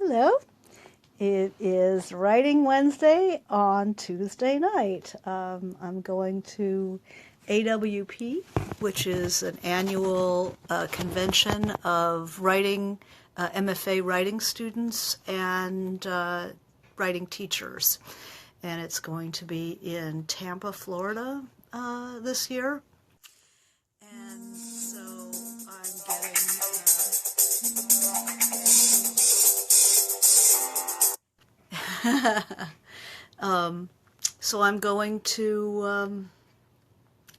Hello. It is Writing Wednesday on Tuesday night. I'm going to AWP, which is an annual convention of writing, MFA writing students and writing teachers. And it's going to be in Tampa, Florida this year. And so I'm getting... so I'm going to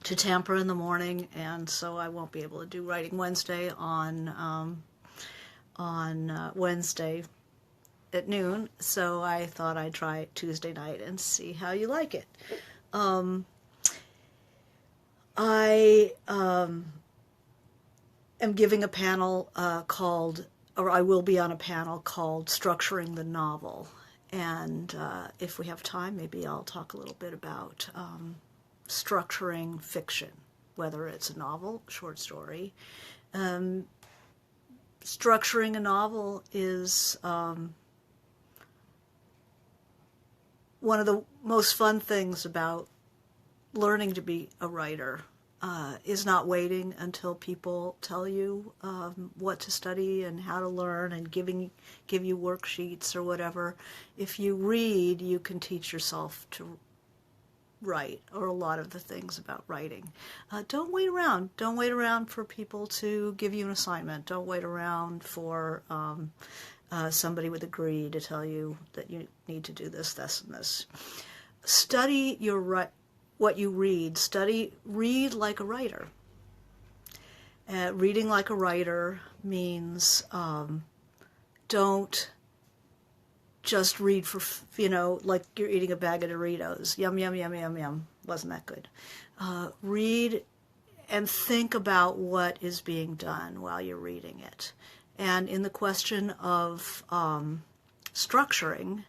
Tampa in the morning, and so I won't be able to do Writing Wednesday on Wednesday at noon. So I thought I'd try it Tuesday night and see how you like it. I am giving a panel I will be on a panel called Structuring the Novel. And if we have time, maybe I'll talk a little bit about structuring fiction, whether it's a novel, short story. Structuring a novel is one of the most fun things about learning to be a writer. Is not waiting until people tell you what to study and how to learn and give you worksheets or whatever. If you read, you can teach yourself to write, or a lot of the things about writing. Don't wait around. Don't wait around for people to give you an assignment. Don't wait around for somebody with a degree to tell you that you need to do this, this, and this. Study what you read. Read like a writer. Reading like a writer means don't just read for, like you're eating a bag of Doritos. Yum, yum, yum, yum, yum. Wasn't that good? Read and think about what is being done while you're reading it. And in the question of structuring,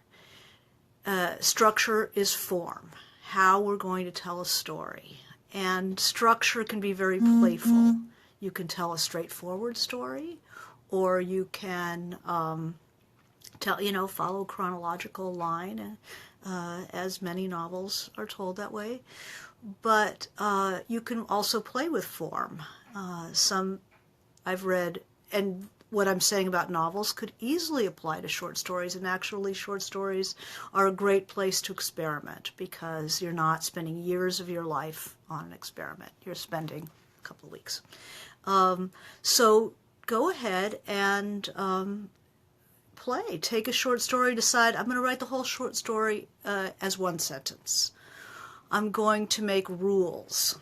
structure is form. How we're going to tell a story. And structure can be very playful. Mm-hmm. You can tell a straightforward story, or you can follow chronological line, as many novels are told that way. But you can also play with form. Some I've read, and what I'm saying about novels could easily apply to short stories, and actually short stories are a great place to experiment because you're not spending years of your life on an experiment. You're spending a couple of weeks. So go ahead and play. Take a short story, decide, I'm going to write the whole short story as one sentence. I'm going to make rules,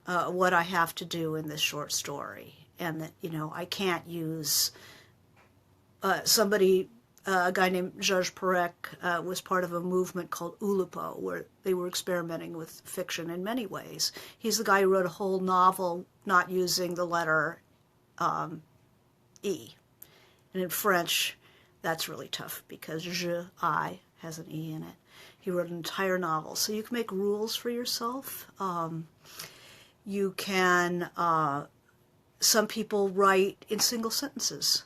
what I have to do in this short story. And that, I can't use a guy named Georges Perec was part of a movement called Oulipo, where they were experimenting with fiction in many ways. He's the guy who wrote a whole novel not using the letter E. And in French, that's really tough because I has an E in it. He wrote an entire novel. So you can make rules for yourself. You can... Some people write in single sentences.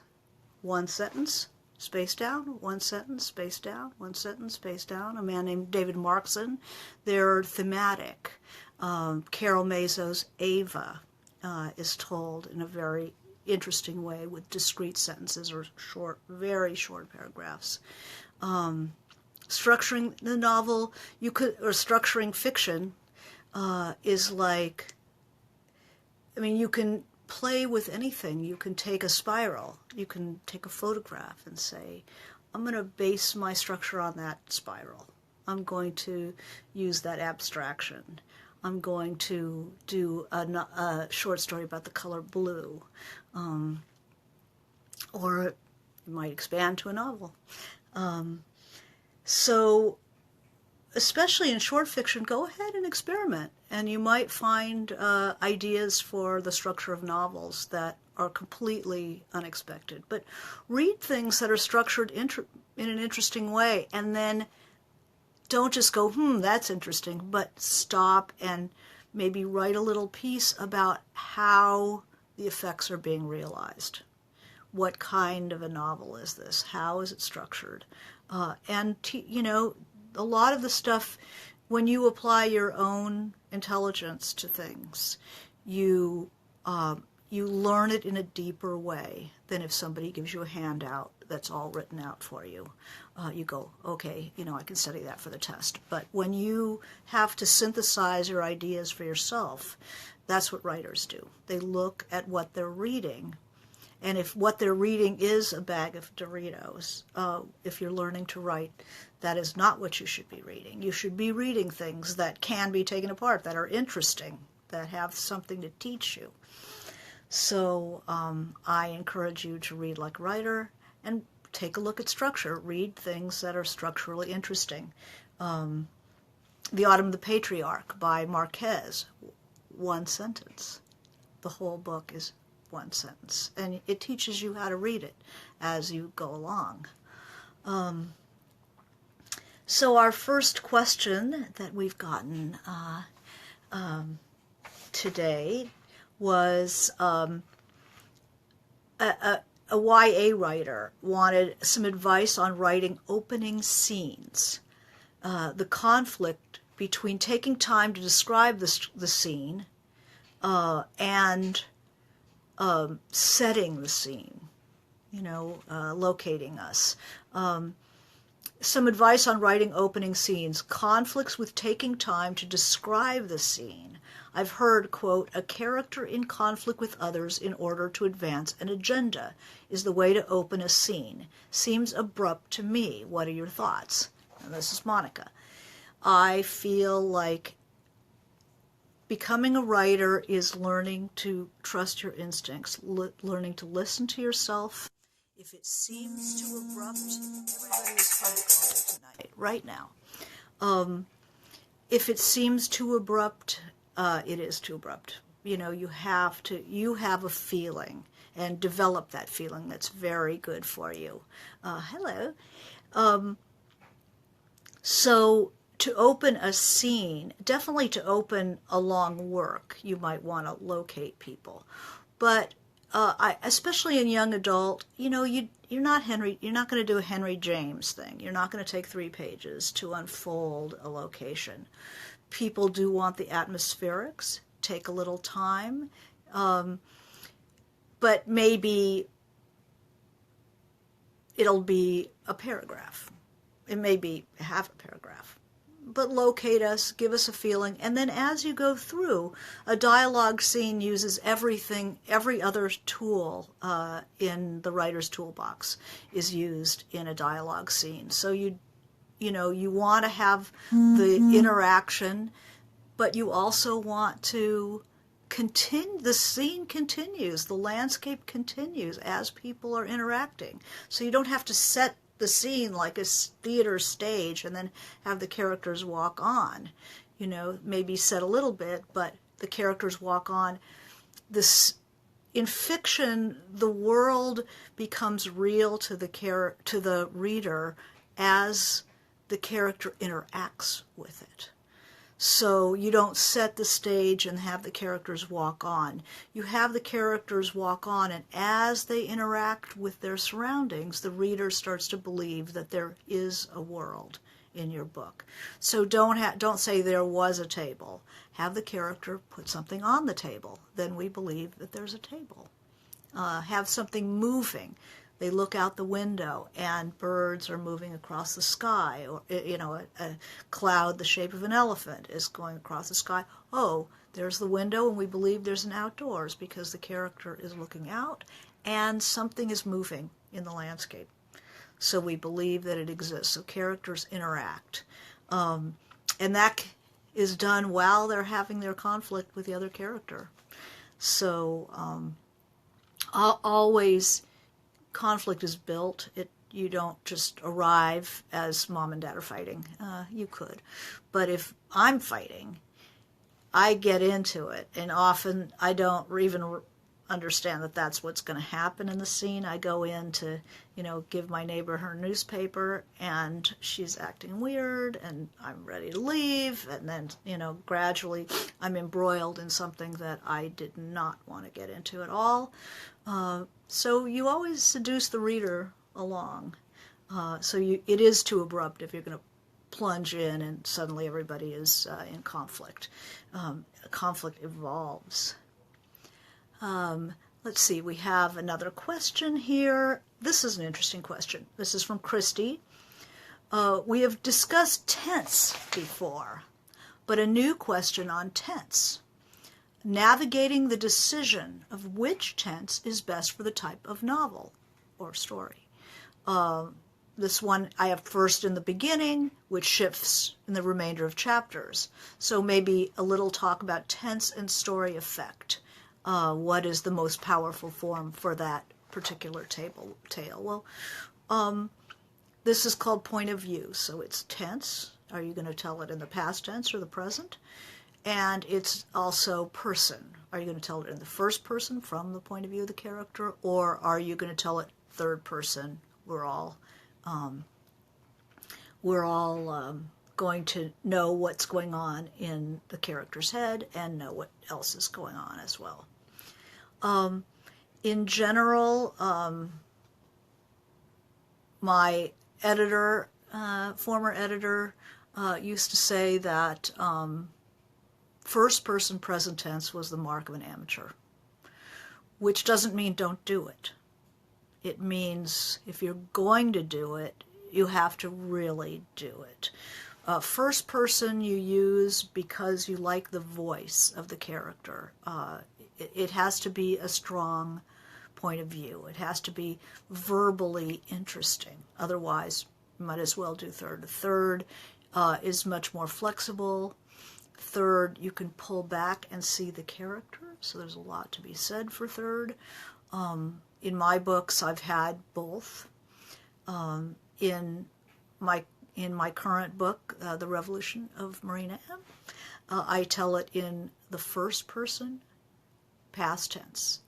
One sentence, space down, one sentence, space down, one sentence, space down. A man named David Markson. They're thematic. Carol Mazo's Ava is told in a very interesting way with discrete sentences or short, very short paragraphs. Structuring the novel, or structuring fiction is like, you can play with anything. You can take a spiral. You can take a photograph and say, I'm going to base my structure on that spiral. I'm going to use that abstraction. I'm going to do a short story about the color blue. Or it might expand to a novel. So especially in short fiction, go ahead and experiment. And you might find ideas for the structure of novels that are completely unexpected. But read things that are structured in an interesting way, and then don't just go, that's interesting, but stop and maybe write a little piece about how the effects are being realized. what kind of a novel is this? How is it structured? And a lot of the stuff, when you apply your own intelligence to things, you learn it in a deeper way than if somebody gives you a handout that's all written out for you. You go, okay, I can study that for the test. But when you have to synthesize your ideas for yourself, that's what writers do. They look at what they're reading. And if what they're reading is a bag of Doritos, if you're learning to write, that is not what you should be reading. You should be reading things that can be taken apart, that are interesting, that have something to teach you. So I encourage you to read like a writer and take a look at structure. Read things that are structurally interesting. The Autumn of the Patriarch by Marquez, one sentence. The whole book is one sentence, and it teaches you how to read it as you go along. So our first question that we've gotten today was a YA writer wanted some advice on writing opening scenes. The conflict between taking time to describe the scene and setting the scene, locating us. Some advice on writing opening scenes. Conflicts with taking time to describe the scene. I've heard, quote, a character in conflict with others in order to advance an agenda is the way to open a scene. Seems abrupt to me. What are your thoughts? And this is Monica. I feel like becoming a writer is learning to trust your instincts, learning to listen to yourself. If it seems too abrupt, everybody is trying to call it tonight, right now. If it seems too abrupt, it is too abrupt. You have a feeling and develop that feeling that's very good for you. Hello. So to open a scene, definitely to open a long work, you might want to locate people. But especially in young adult, you're not going to do a Henry James thing. You're not going to take 3 pages to unfold a location. People do want the atmospherics, take a little time, but maybe it'll be a paragraph. It may be half a paragraph. But locate us, give us a feeling, and then as you go through, a dialogue scene uses everything, every other tool in the writer's toolbox is used in a dialogue scene. So you want to have the interaction, but you also want to continue, the scene continues, the landscape continues as people are interacting. So you don't have to set the scene like a theater stage and then have the characters walk on. Maybe set a little bit, but the characters walk on. In fiction, the world becomes real to the reader as the character interacts with it. So you don't set the stage and have the characters walk on. You have the characters walk on, and as they interact with their surroundings, the reader starts to believe that there is a world in your book. So don't say there was a table. Have the character put something on the table. Then we believe that there's a table. Have something moving. They look out the window and birds are moving across the sky, or a cloud the shape of an elephant is going across the sky. Oh, there's the window, and we believe there's an outdoors because the character is looking out and something is moving in the landscape. So we believe that it exists. So characters interact. And that is done while they're having their conflict with the other character. So always conflict is built. You don't just arrive as mom and dad are fighting. You could. But if I'm fighting, I get into it. And often I don't even understand that that's what's going to happen in the scene. I go in to, give my neighbor her newspaper, and she's acting weird, and I'm ready to leave. And then, gradually I'm embroiled in something that I did not want to get into at all. So you always seduce the reader along. It is too abrupt if you're going to plunge in and suddenly everybody is in conflict. Conflict evolves. Let's see, we have another question here. This is an interesting question. This is from Christy. We have discussed tense before, but a new question on tense. Navigating the decision of which tense is best for the type of novel or story. This one I have first in the beginning, which shifts in the remainder of chapters. So maybe a little talk about tense and story effect. What is the most powerful form for that particular tale? Well, this is called point of view. So it's tense. Are you going to tell it in the past tense or the present? And it's also person. Are you going to tell it in the first person from the point of view of the character, or are you going to tell it third person? We're all going to know what's going on in the character's head and know what else is going on as well. In general, my editor, former editor, used to say that first person present tense was the mark of an amateur, which doesn't mean don't do it. It means if you're going to do it, you have to really do it. First person you use because you like the voice of the character. It has to be a strong point of view. It has to be verbally interesting. Otherwise, you might as well do third. Third is much more flexible. Third, you can pull back and see the character. So there's a lot to be said for third. In my books, I've had both. In my current book, The Revolution of Marina M., I tell it in the first person, past tense.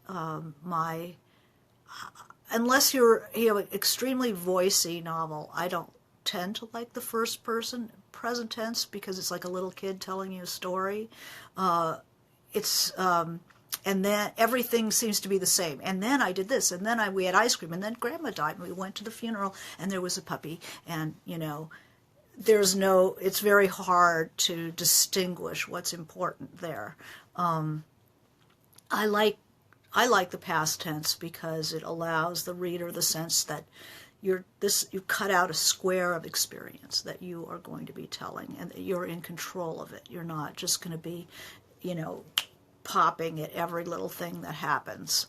Unless you have an extremely voicey novel, I don't tend to like the first person present tense because it's like a little kid telling you a story. And then everything seems to be the same. And then I did this, and then we had ice cream, and then Grandma died, and we went to the funeral, and there was a puppy, and it's very hard to distinguish what's important there. I like the past tense because it allows the reader the sense that you cut out a square of experience that you are going to be telling, and that you're in control of it. You're not just going to be, popping at every little thing that happens.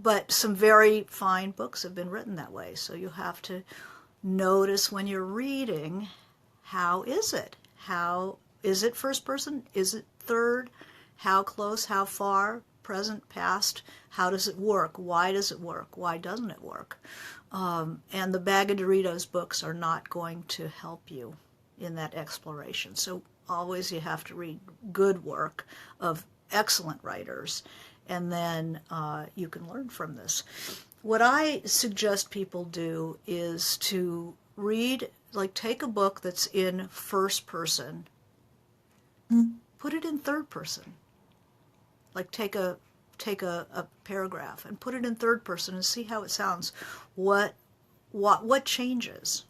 But some very fine books have been written that way, so you have to notice when you're reading, how is it? How is it first person? Is it third? How close? How far? Present? Past? How does it work? Why does it work? Why doesn't it work? And the Bag of Doritos books are not going to help you in that exploration. So always you have to read good work of excellent writers, and then you can learn from this. What I suggest people do is to read, take a book that's in first person, put it in third person. Take a paragraph and put it in third person and see how it sounds. What changes?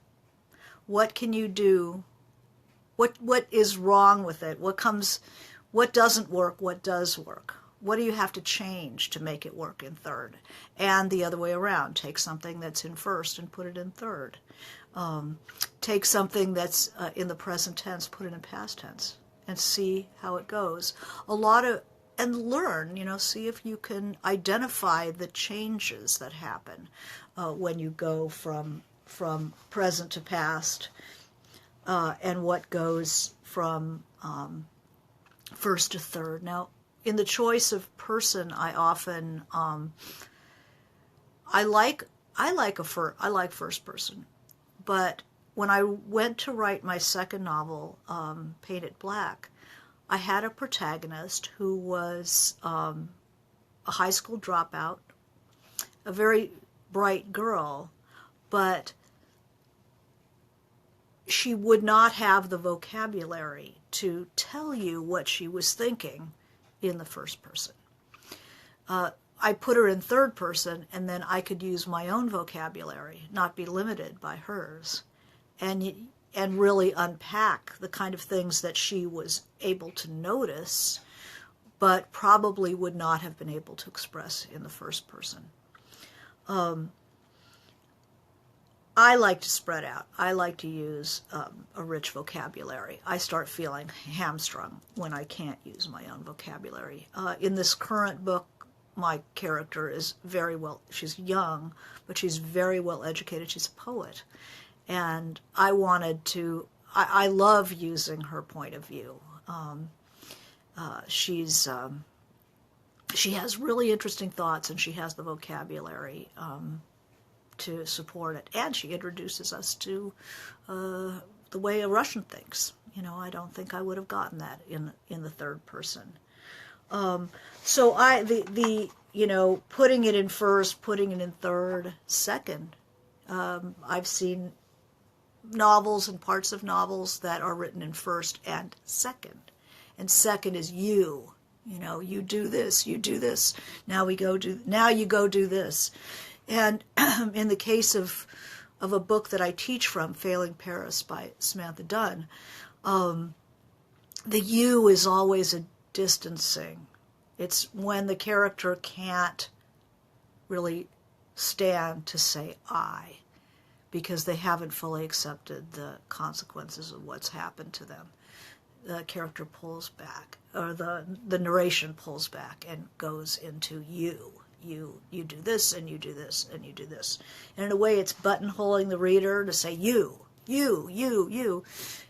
What can you do? What is wrong with it? What doesn't work? What does work? What do you have to change to make it work in third? And the other way around. Take something that's in first and put it in third. Take something that's in the present tense, put it in past tense, and see how it goes. And learn, see if you can identify the changes that happen when you go from present to past, and what goes from first to third. Now, in the choice of person, I often I like first person, but when I went to write my second novel, Paint It Black, I had a protagonist who was a high school dropout, a very bright girl, but she would not have the vocabulary to tell you what she was thinking in the first person. I put her in third person, and then I could use my own vocabulary, not be limited by hers, and really unpack the kind of things that she was able to notice, but probably would not have been able to express in the first person. I like to spread out. I like to use a rich vocabulary. I start feeling hamstrung when I can't use my own vocabulary. In this current book, my character is very well, she's young, but she's very well educated. She's a poet. And I wanted to, I love using her point of view. She has really interesting thoughts, and she has the vocabulary to support it. And she introduces us to the way a Russian thinks. You know, I don't think I would have gotten that in the third person. So you know, putting it in first, putting it in third, second. I've seen novels and parts of novels that are written in first and second. And second is you. You know, you do this, now you go do this. And in the case of a book that I teach from, Failing Paris by Samantha Dunn, the you is always a distancing. It's when the character can't really stand to say I, because they haven't fully accepted the consequences of what's happened to them. The character pulls back, or the narration pulls back and goes into you. You do this, and you do this, and you do this. And in a way, it's buttonholing the reader to say you.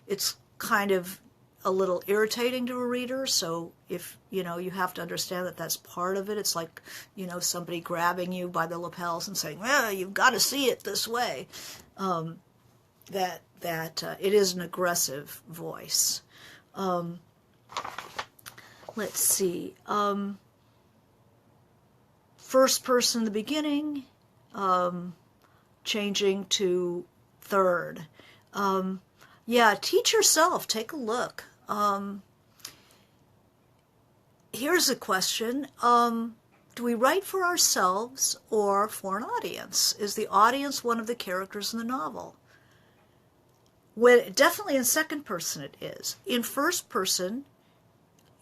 It's kind of a little irritating to a reader, so if, you know, you have to understand that that's part of it. It's like, you know, somebody grabbing you by the lapels and saying, well, you've got to see it this way. That it is an aggressive voice. Let's see. First person in the beginning, changing to third. Yeah, teach yourself. Take a look. Here's a question. Do we write for ourselves or for an audience? Is the audience one of the characters in the novel? Definitely in second person it is. In first person,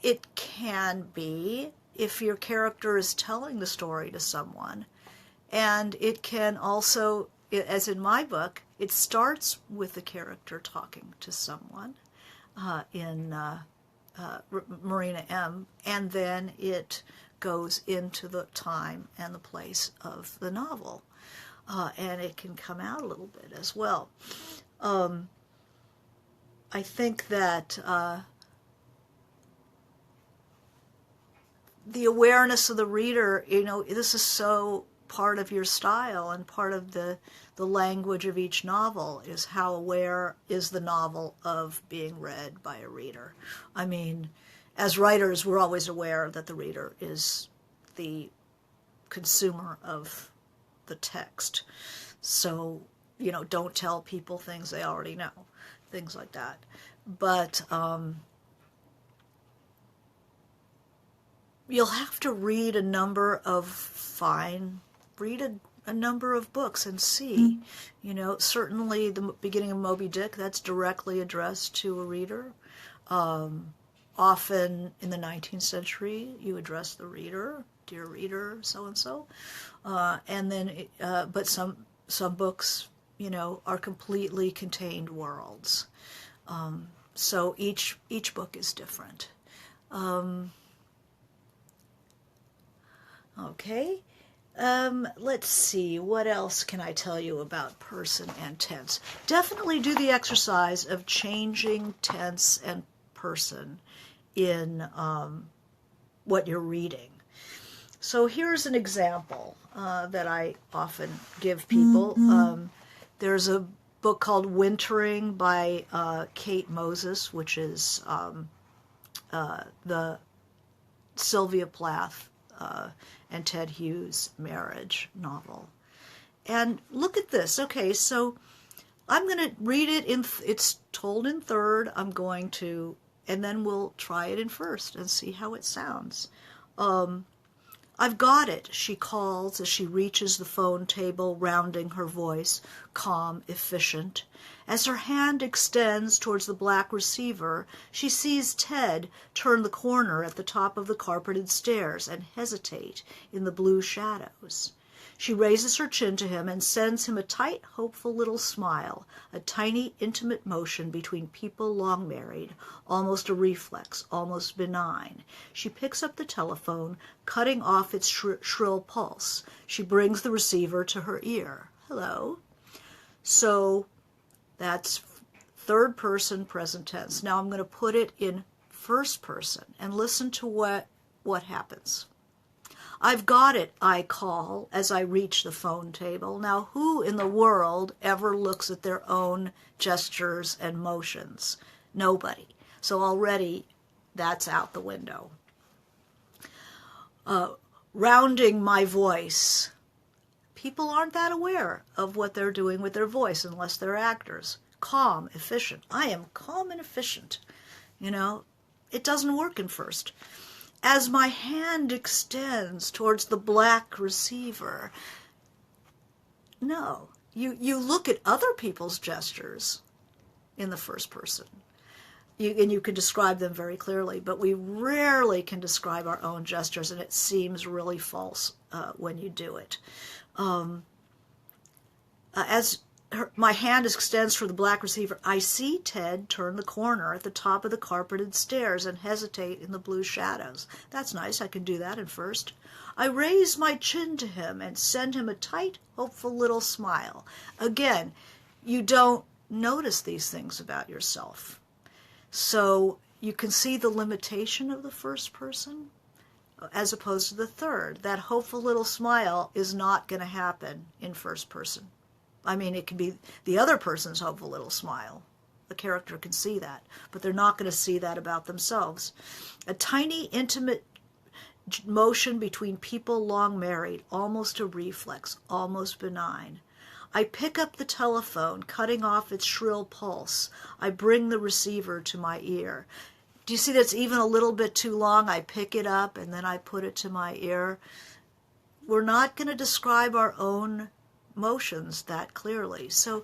it can be if your character is telling the story to someone. And it can also, as in my book, it starts with the character talking to someone in Marina M., and then it goes into the time and the place of the novel. And it can come out a little bit as well. I think that the awareness of the reader, you know, this is so part of your style and part of the language of each novel, is how aware is the novel of being read by a reader. I mean, as writers, we're always aware that the reader is the consumer of the text. So, you know, don't tell people things they already know, things like that. But you'll have to read a number of a number of books and see. You know, certainly the beginning of Moby Dick, that's directly addressed to a reader. Often in the 19th century, you address the reader, dear reader, so-and-so. And then, but some books, you know, are completely contained worlds. So each book is different. Okay. Let's see, what else can I tell you about person and tense? Definitely do the exercise of changing tense and person in what you're reading. So here's an example that I often give people. There's a book called Wintering by Kate Moses, which is the Sylvia Plath and Ted Hughes marriage novel. And look at this. Okay, so I'm going to read it it's told in third. I'm going to, and then we'll try it in first and see how it sounds. "I've got it," she calls as she reaches the phone table, rounding her voice, calm, efficient. As her hand extends towards the black receiver, she sees Ted turn the corner at the top of the carpeted stairs and hesitate in the blue shadows. She raises her chin to him and sends him a tight, hopeful little smile, a tiny, intimate motion between people long married, almost a reflex, almost benign. She picks up the telephone, cutting off its shrill pulse. She brings the receiver to her ear. "Hello." So that's third person present tense. Now I'm going to put it in first person and listen to what happens. "I've got it," I call as I reach the phone table. Now, who in the world ever looks at their own gestures and motions? Nobody. So already that's out the window. Rounding my voice. People aren't that aware of what they're doing with their voice unless they're actors. Calm, efficient. I am calm and efficient. It doesn't work in first. As my hand extends towards the black receiver. No, you look at other people's gestures in the first person. And you can describe them very clearly, but we rarely can describe our own gestures, and it seems really false when you do it. My hand extends for the black receiver, I see Ted turn the corner at the top of the carpeted stairs and hesitate in the blue shadows. That's nice. I can do that in first. I raise my chin to him and send him a tight, hopeful little smile. Again, you don't notice these things about yourself. So you can see the limitation of the first person as opposed to the third. That hopeful little smile is not going to happen in first person. I mean, it can be the other person's hopeful little smile. The character can see that, but they're not going to see that about themselves. A tiny, intimate motion between people long married, almost a reflex, almost benign. I pick up the telephone, cutting off its shrill pulse. I bring the receiver to my ear. Do you see that's even a little bit too long? I pick it up and then I put it to my ear. We're not going to describe our own motions that clearly. So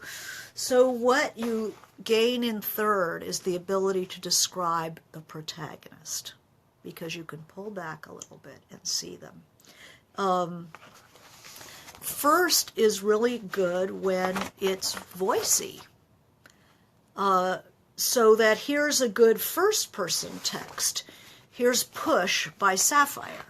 what you gain in third is the ability to describe the protagonist, because you can pull back a little bit and see them. First is really good when it's voicey. So that here's a good first person text. Here's Push by Sapphire.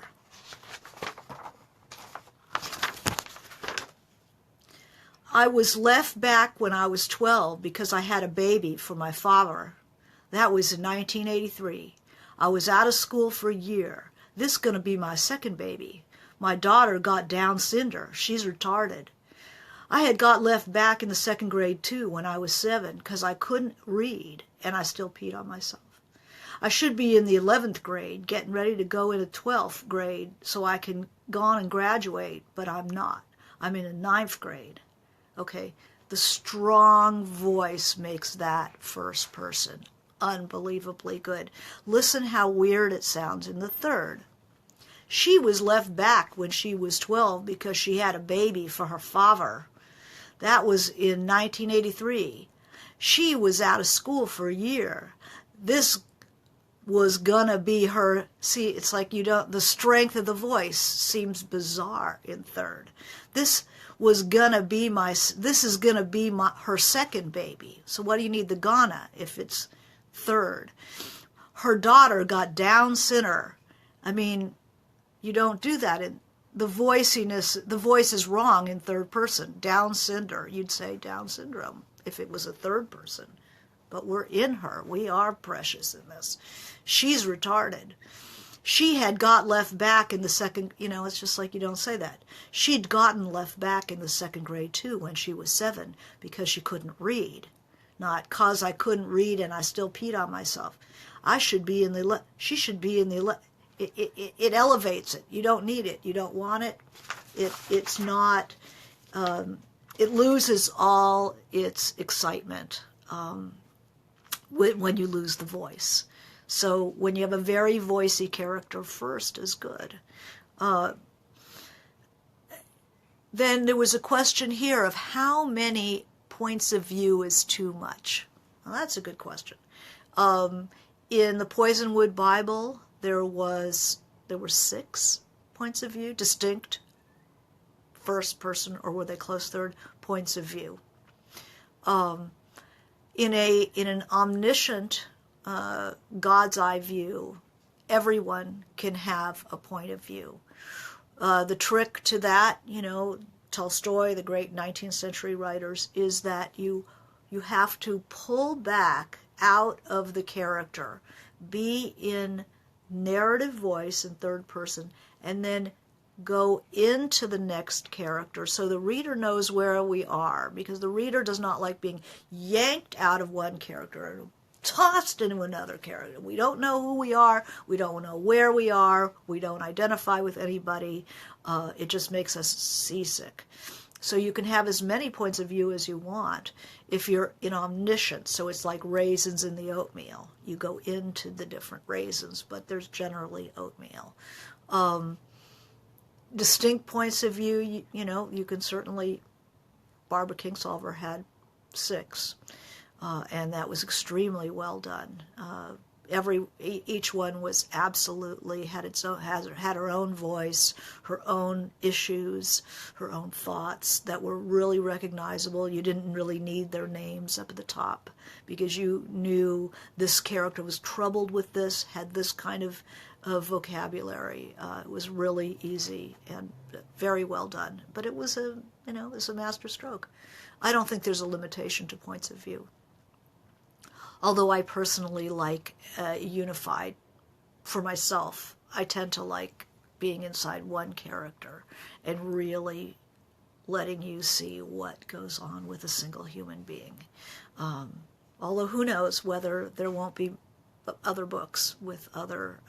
I was left back when I was 12 because I had a baby for my father. That was in 1983. I was out of school for a year. This is going to be my second baby. My daughter got Down syndrome. She's retarded. I had got left back in the second grade too when I was 7 because I couldn't read and I still peed on myself. I should be in the 11th grade getting ready to go into 12th grade so I can go on and graduate, but I'm not. I'm in the 9th grade. Okay, the strong voice makes that first person unbelievably good. Listen how weird it sounds in the third. She was left back when she was 12 because she had a baby for her father. That was in 1983. She was out of school for a year. This was gonna be her. See, it's like the strength of the voice seems bizarre in third. This is gonna be her second baby. So what do you need the gonna if it's third? Her daughter got Down syndrome. I mean, you don't do that in the voiciness. The voice is wrong in third person. Down syndrome. You'd say Down syndrome if it was a third person. But we're in her. We are precious in this. She's retarded. She had got left back in the second, it's just like you don't say that. She'd gotten left back in the second grade too when she was 7 because she couldn't read. Not because I couldn't read and I still peed on myself. She should be in the, it elevates it. You don't need it. You don't want it. It's not, it loses all its excitement when you lose the voice. So when you have a very voicey character, first is good. then there was a question here of how many points of view is too much. Well, that's a good question. In the Poisonwood Bible, there were 6 points of view, distinct first person, or were they close third, points of view. In an omniscient God's eye view, everyone can have a point of view. The trick to that, Tolstoy, the great 19th century writers, is that you have to pull back out of the character, be in narrative voice in third person, and then go into the next character so the reader knows where we are, because the reader does not like being yanked out of one character and tossed into another character. We don't know who we are, we don't know where we are, we don't identify with anybody. It just makes us seasick. So you can have as many points of view as you want if you're in omniscience. So it's like raisins in the oatmeal. You go into the different raisins, but there's generally oatmeal. Distinct points of view, you can certainly, Barbara Kingsolver had 6, and that was extremely well done. Each one was absolutely had her own voice, her own issues, her own thoughts that were really recognizable. You didn't really need their names up at the top because you knew this character was troubled with this, had this kind of vocabulary. It was really easy and very well done. But it was a master stroke. I don't think there's a limitation to points of view. Although I personally like unified for myself. I tend to like being inside one character and really letting you see what goes on with a single human being. Although who knows whether there won't be other books with other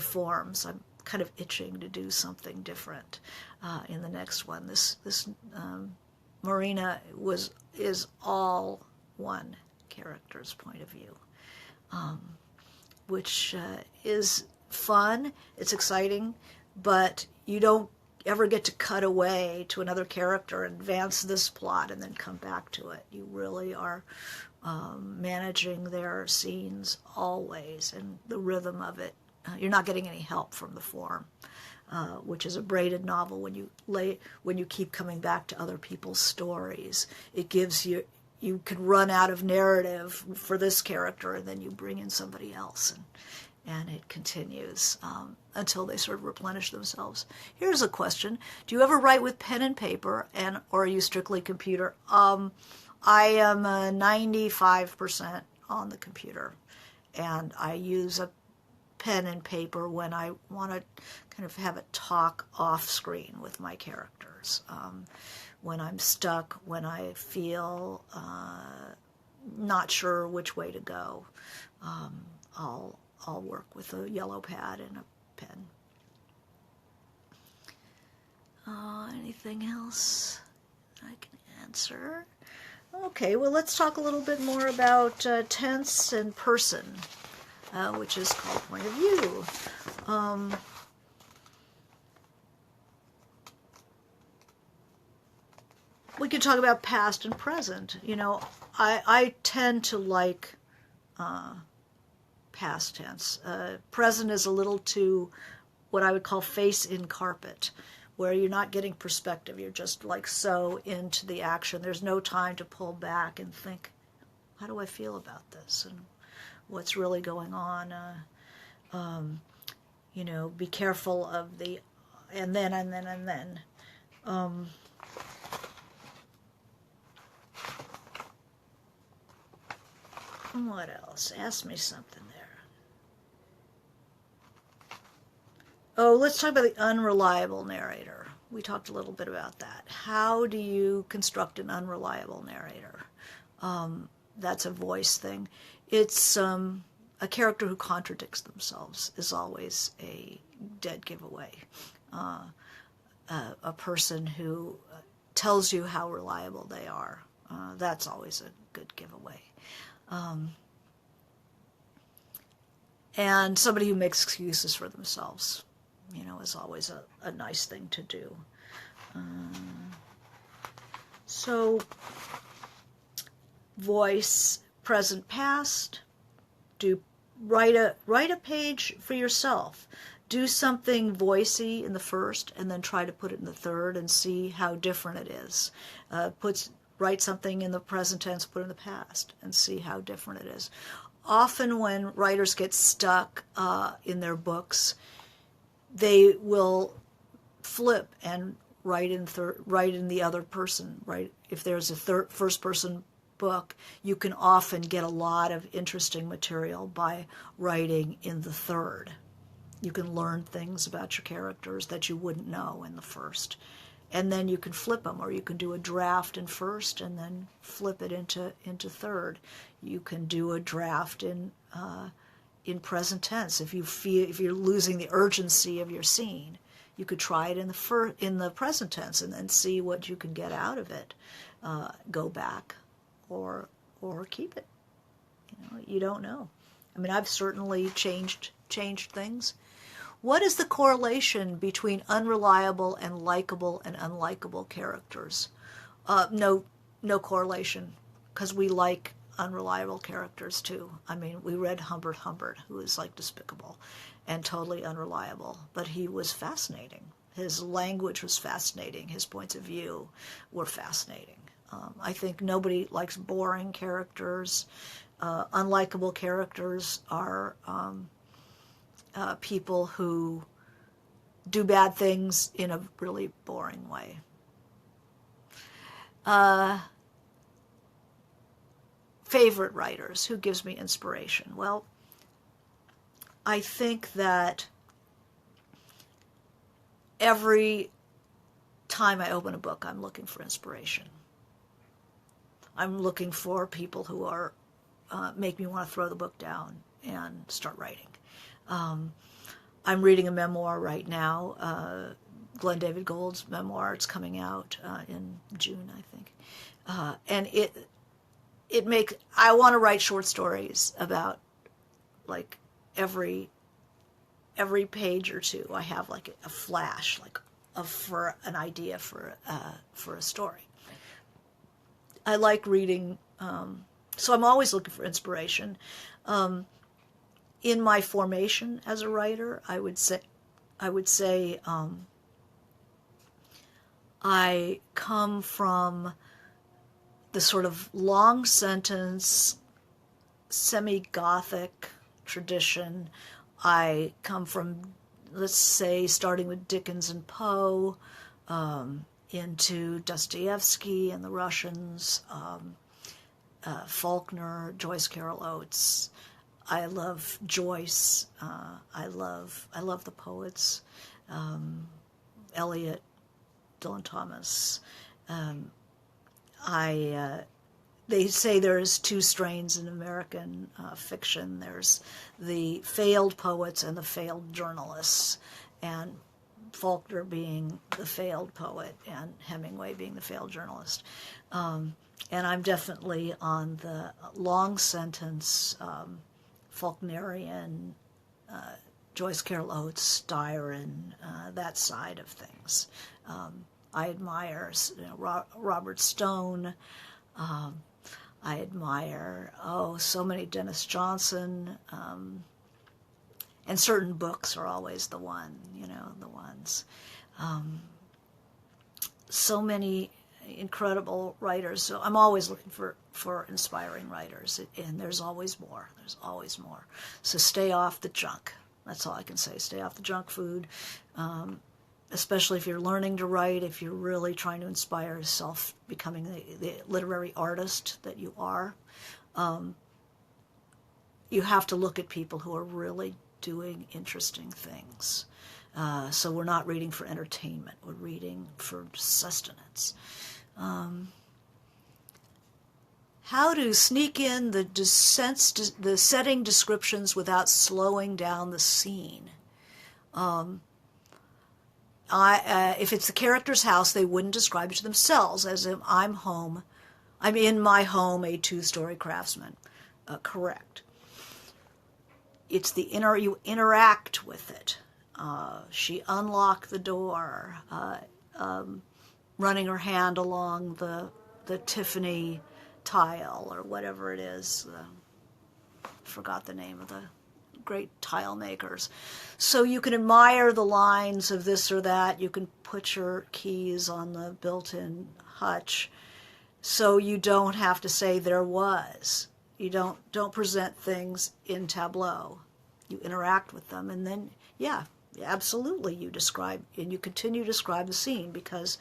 forms. I'm kind of itching to do something different in the next one. This Marina is all one character's point of view, which is fun, it's exciting, but you don't ever get to cut away to another character and advance this plot and then come back to it. You really are managing their scenes always, and the rhythm of it. You're not getting any help from the form, which is a braided novel. When you keep coming back to other people's stories, it gives you can run out of narrative for this character, and then you bring in somebody else, and it continues until they sort of replenish themselves. Here's a question: do you ever write with pen and paper, or are you strictly computer? I am 95% on the computer, and I use a pen and paper when I want to kind of have a talk off screen with my characters. When I'm stuck, when I feel not sure which way to go, I'll work with a yellow pad and a pen. Anything else I can answer? Okay, well, let's talk a little bit more about tense and person, which is called point of view. We could talk about past and present. I tend to like past tense. Present is a little too what I would call face in carpet, where you're not getting perspective. You're just like so into the action. There's no time to pull back and think, how do I feel about this? And what's really going on? Be careful of the and then. What else? Ask me something there. Oh, let's talk about the unreliable narrator. We talked a little bit about that. How do you construct an unreliable narrator? That's a voice thing. It's a character who contradicts themselves is always a dead giveaway. A person who tells you how reliable they are. That's always a good giveaway. And somebody who makes excuses for themselves, is always a nice thing to do. So, voice, present, past. Write a page for yourself. Do something voicey in the first, and then try to put it in the third, and see how different it is. Write something in the present tense, put it in the past, and see how different it is. Often when writers get stuck in their books, they will flip and write in the other person. Right? If there's a first person book, you can often get a lot of interesting material by writing in the third. You can learn things about your characters that you wouldn't know in the first. And then you can flip them, or you can do a draft in first and then flip it into third. You can do a draft in present tense. If you're losing the urgency of your scene, you could try it in the present tense and then see what you can get out of it. Go back or keep it. You don't know. I mean, I've certainly changed things. What is the correlation between unreliable and likable and unlikable characters? No correlation, because we like unreliable characters too. I mean, we read Humbert, who is like despicable and totally unreliable, but he was fascinating. His language was fascinating. His points of view were fascinating. I think nobody likes boring characters. Unlikable characters are people who do bad things in a really boring way. Favorite writers, who gives me inspiration? Well, I think that every time I open a book, I'm looking for inspiration. I'm looking for people who are make me want to throw the book down and start writing. I'm reading a memoir right now, Glenn David Gould's memoir. It's coming out in June, I think. And I want to write short stories about, like, every page or two. I have like a flash, for an idea for a story. I like reading, so I'm always looking for inspiration. In my formation as a writer, I would say I come from the sort of long sentence, semi-Gothic tradition. I come from, let's say, starting with Dickens and Poe, into Dostoevsky and the Russians, Faulkner, Joyce Carol Oates. I love Joyce. I love the poets. Eliot, Dylan Thomas. They say there's two strains in American fiction. There's the failed poets and the failed journalists, and Faulkner being the failed poet and Hemingway being the failed journalist. And I'm definitely on the long sentence, Faulknerian, Joyce Carol Oates, Styron, that side of things. I admire Robert Stone. I admire, so many Dennis Johnson. And certain books are always the ones. So many incredible writers. So I'm always looking for inspiring writers, and there's always more. So stay off the junk. That's all I can say. Stay off the junk food, especially if you're learning to write, if you're really trying to inspire yourself, becoming the literary artist that you are. You have to look at people who are really doing interesting things. So we're not reading for entertainment. We're reading for sustenance. How to sneak in the setting descriptions without slowing down the scene. If it's the character's house, they wouldn't describe it to themselves as if I'm in my home, a two-story craftsman. Correct. It's you interact with it. She unlocked the door. running her hand along the Tiffany tile or whatever it is. Forgot the name of the great tile makers. So you can admire the lines of this or that. You can put your keys on the built-in hutch, so you don't have to say there was. You don't present things in tableau. You interact with them, and then, yeah, absolutely, you describe, and you continue to describe the scene, because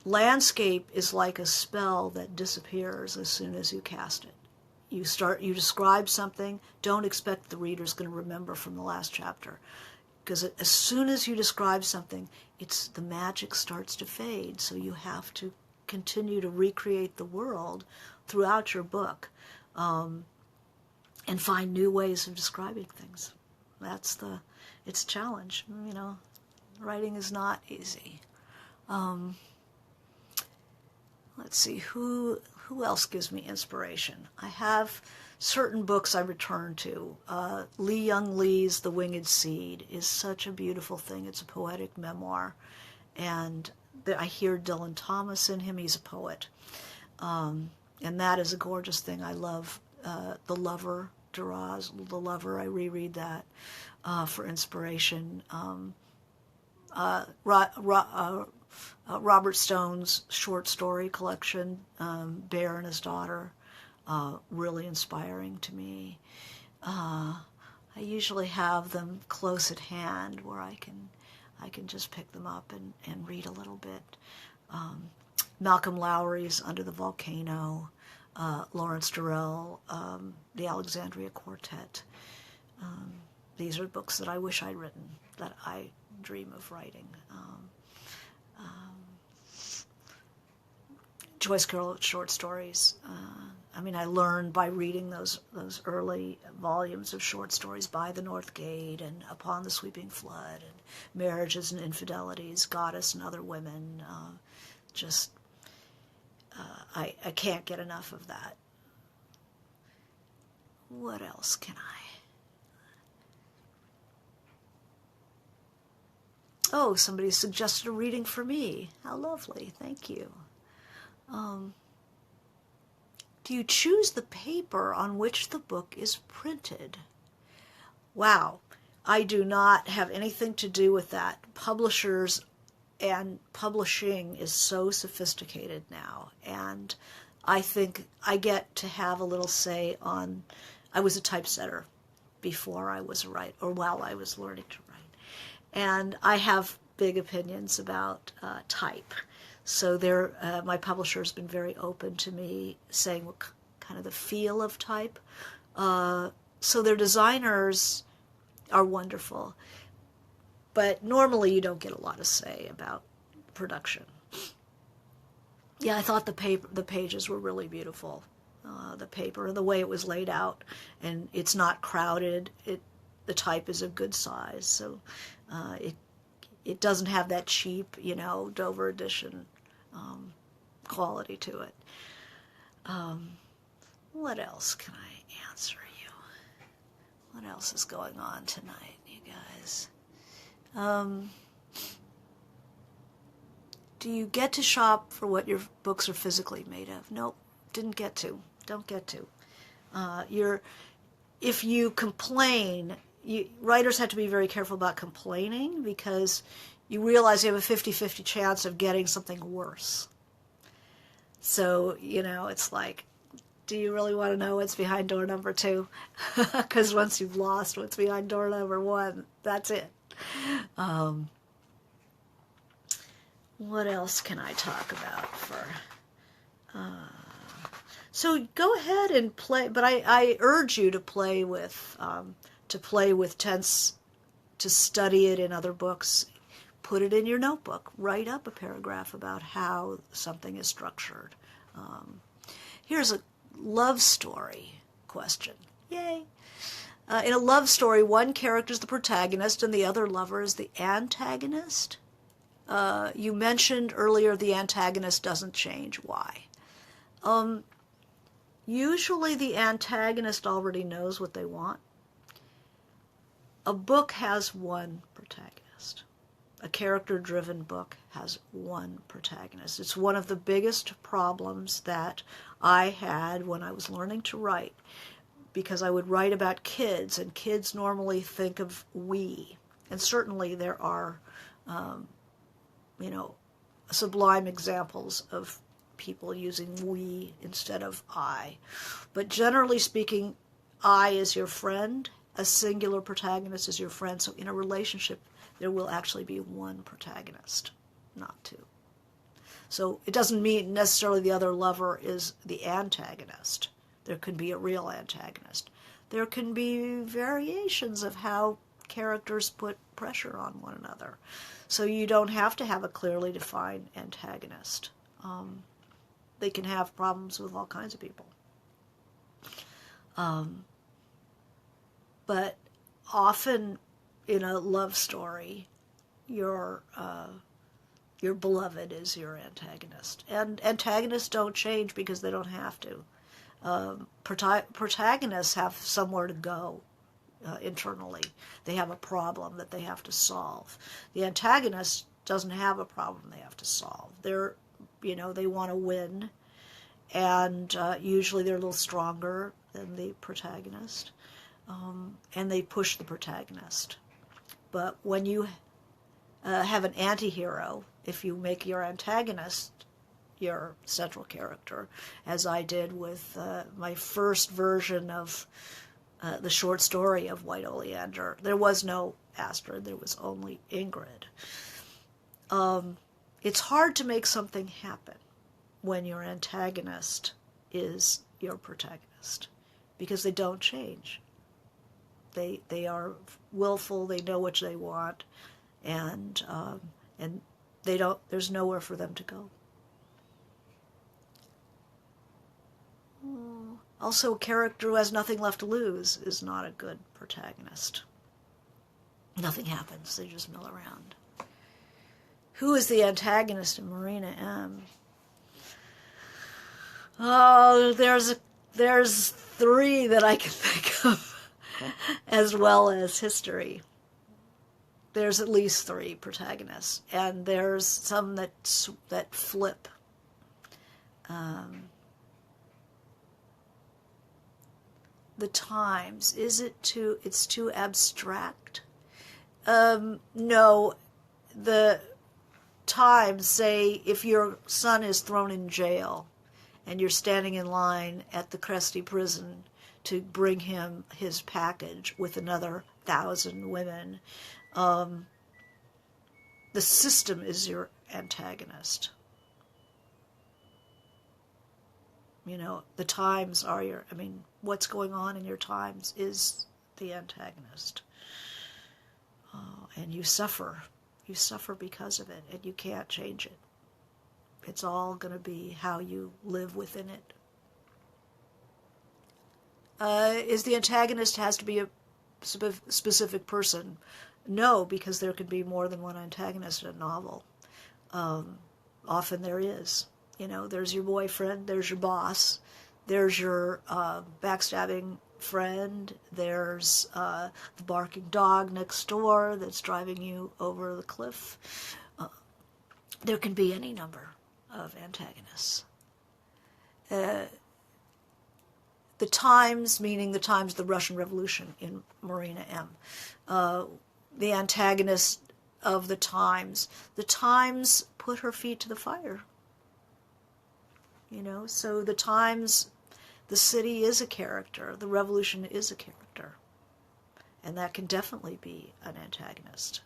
landscape is like a spell that disappears as soon as you cast it. You describe something, don't expect the reader's going to remember from the last chapter, because as soon as you describe something, the magic starts to fade, so you have to continue to recreate the world throughout your book, and find new ways of describing things. It's a challenge. Writing is not easy. Let's see, who else gives me inspiration? I have certain books I return to. Lee Young Lee's The Winged Seed is such a beautiful thing. It's a poetic memoir, and I hear Dylan Thomas in him. He's a poet, and that is a gorgeous thing. I love The Lover, Duras, The Lover. I reread that for inspiration. Robert Stone's short story collection, Bear and His Daughter, really inspiring to me. I usually have them close at hand where I can just pick them up and read a little bit. Malcolm Lowry's Under the Volcano, Lawrence Durrell, The Alexandria Quartet. These are books that I wish I'd written, that I dream of writing. Joyce Carol short stories. I learned by reading those early volumes of short stories, By the North Gate and Upon the Sweeping Flood, and Marriages and Infidelities, Goddess and Other Women. I can't get enough of that. What else can I? Oh, somebody suggested a reading for me. How lovely. Thank you. Do you choose the paper on which the book is printed? Wow. I do not have anything to do with that. Publishers and publishing is so sophisticated now, and I think I get to have a little say on. I was a typesetter before I was a writer, or while I was learning to write, and I have big opinions about type. So my publisher has been very open to me saying what kind of the feel of type. So their designers are wonderful. But normally you don't get a lot of say about production. Yeah, I thought the pages were really beautiful. The paper, the way it was laid out, and it's not crowded. The type is a good size, so it doesn't have that cheap, Dover edition quality to it. What else can I answer you? What else is going on tonight, you guys? Do you get to shop for what your books are physically made of? Nope, didn't get to. Don't get to. If you complain, writers have to be very careful about complaining, because you realize you have a 50-50 chance of getting something worse. So, it's like, do you really want to know what's behind door number 2? Because once you've lost what's behind door number 1, that's it. What else can I talk about so go ahead and play, but I urge you to play with tense, to study it in other books. Put it in your notebook. Write up a paragraph about how something is structured. Here's a love story question. Yay! In a love story, one character is the protagonist and the other lover is the antagonist. You mentioned earlier the antagonist doesn't change. Why? Usually the antagonist already knows what they want. A book has one protagonist. A character-driven book has one protagonist. It's one of the biggest problems that I had when I was learning to write, because I would write about kids, and kids normally think of we. And certainly there are, sublime examples of people using we instead of I. But generally speaking, I is your friend, a singular protagonist is your friend. So in a relationship, there will actually be one protagonist, not two. So it doesn't mean necessarily the other lover is the antagonist. There can be a real antagonist. There can be variations of how characters put pressure on one another. So you don't have to have a clearly defined antagonist. They can have problems with all kinds of people. But often in a love story, your beloved is your antagonist. And antagonists don't change because they don't have to. Protagonists have somewhere to go internally. They have a problem that they have to solve. The antagonist doesn't have a problem they have to solve. They want to win, and usually they're a little stronger than the protagonist, and they push the protagonist. But when you have an antihero, if you make your antagonist your central character, as I did with my first version of the short story of White Oleander, there was no Astrid, there was only Ingrid. It's hard to make something happen when your antagonist is your protagonist, because they don't change. They are willful, they know what they want, and there's nowhere for them to go. Also, a character who has nothing left to lose is not a good protagonist. Nothing happens, they just mill around. Who is the antagonist in Marina M? Oh, there's three that I can think of, as well as history. There's at least three protagonists, and there's some that flip. The Times, it's too abstract? No, the Times say if your son is thrown in jail and you're standing in line at the Cresty prison to bring him his package with another 1,000 women, the system is your antagonist. The Times are what's going on in your Times is the antagonist. And you suffer. You suffer because of it, and you can't change it. It's all going to be how you live within it. Is the antagonist has to be a specific person? No, because there could be more than one antagonist in a novel. Often there is. There's your boyfriend, there's your boss, there's your backstabbing friend, there's the barking dog next door that's driving you over the cliff. There can be any number of antagonists. The Times, meaning the Times of the Russian Revolution in Marina M. The antagonist of the Times put her feet to the fire. So the Times, the city is a character, the revolution is a character. And that can definitely be an antagonist,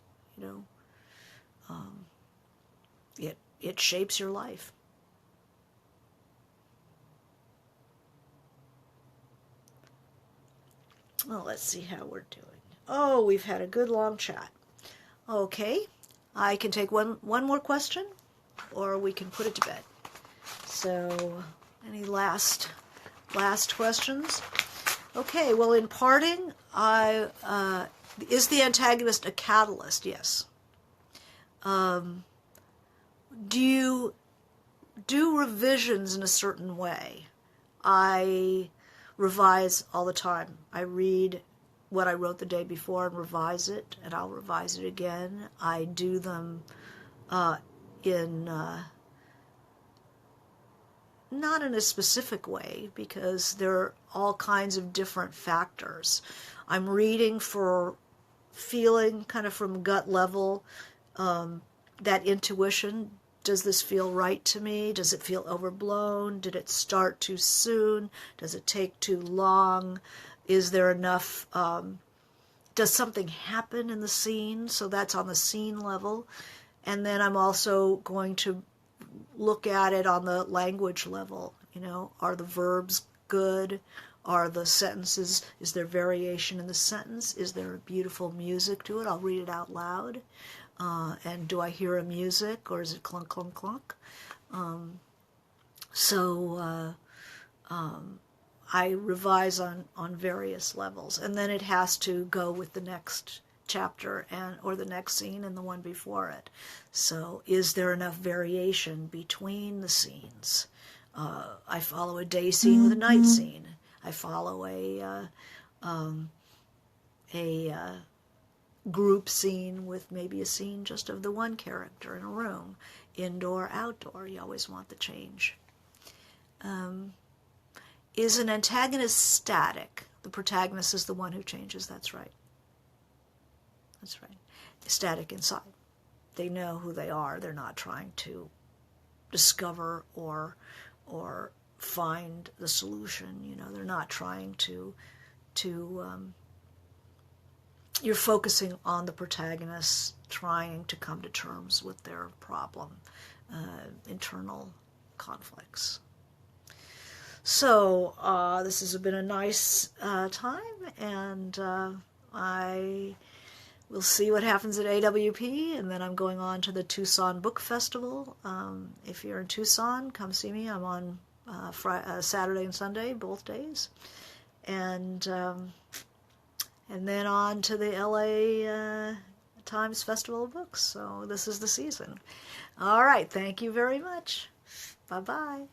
It shapes your life. Well, let's see how we're doing. Oh, we've had a good long chat. Okay, I can take one more question, or we can put it to bed. So, any last questions? Okay, well, in parting, is the antagonist a catalyst? Yes. Do you do revisions in a certain way? I revise all the time. I read what I wrote the day before and revise it, and I'll revise it again. I do them in not in a specific way, because there are all kinds of different factors. I'm reading for feeling, kind of from gut level, that intuition. Does this feel right to me? Does it feel overblown? Did it start too soon? Does it take too long? Is there enough, does something happen in the scene? So that's on the scene level. And then I'm also going to look at it on the language level. You know, are the verbs good? Are the sentences, is there variation in the sentence? Is there beautiful music to it? I'll read it out loud. And do I hear a music, or is it clunk, clunk, clunk? I revise on various levels, and then it has to go with the next chapter or the next scene and the one before it. So is there enough variation between the scenes? I follow a day scene with a night scene. I follow a group scene with maybe a scene just of the one character in a room, indoor, outdoor. You always want the change. Is an antagonist static? The protagonist is the one who changes. That's right. That's right. Static inside. They know who they are. They're not trying to discover or find the solution. You know, they're not trying to you're focusing on the protagonist trying to come to terms with their problem, internal conflicts. So this has been a nice time, and I will see what happens at AWP, and then I'm going on to the Tucson Book Festival. If you're in Tucson, come see me. I'm on Saturday and Sunday, both days. And then on to the LA Times Festival of Books. So this is the season. All right, thank you very much. Bye-bye.